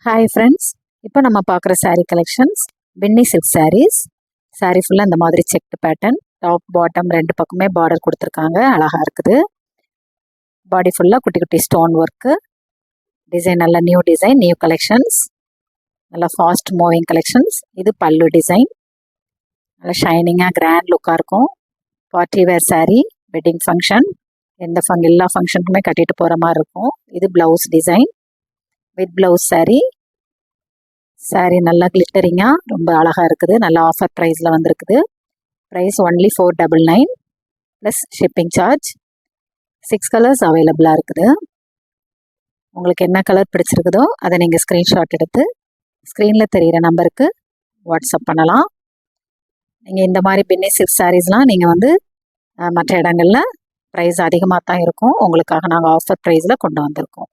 Hi friends, இப்போ நம்ம பார்க்குற saree கலெக்ஷன்ஸ் பின்னி சில்க் sarees. saree ஃபுல்லாக இந்த மாதிரி செக்டு பேட்டர்ன், டாப் பாட்டம் ரெண்டு பக்கமே பார்டர் கொடுத்துருக்காங்க. அழகாக இருக்குது. பாடி ஃபுல்லாக குட்டி குட்டி ஸ்டோன் ஒர்க்கு. டிசைன் நல்ல நியூ டிசைன், நியூ கலெக்ஷன்ஸ், நல்லா ஃபாஸ்ட் மூவிங் கலெக்ஷன்ஸ். இது பல்லு டிசைன், நல்லா ஷைனிங்காக கிராண்ட் லுக்காக இருக்கும். Party wear saree, wedding function, எல்லா ஃபங்க்ஷனுக்குமே கட்டிட்டு போகிற மாதிரி இருக்கும். இது blouse design with blouse saree நல்லா கிளிட்டரிங்காக ரொம்ப அழகாக இருக்குது. நல்லா ஆஃபர் ப்ரைஸில் வந்திருக்குது. Price only 499 plus shipping charge. 6 colours அவைலபிளாக இருக்குது. உங்களுக்கு என்ன கலர் பிடிச்சிருக்குதோ அதை நீங்கள் ஸ்க்ரீன்ஷாட் எடுத்து ஸ்க்ரீனில் தெரிகிற நம்பருக்கு வாட்ஸ்அப் பண்ணலாம். நீங்கள் இந்த மாதிரி பின்னி சில்க் சாரீஸ்லாம் நீங்கள் மற்ற இடங்களில் ப்ரைஸ் அதிகமாக தான் இருக்கும். உங்களுக்காக நாங்கள் ஆஃபர் ப்ரைஸில் கொண்டு வந்திருக்கோம்.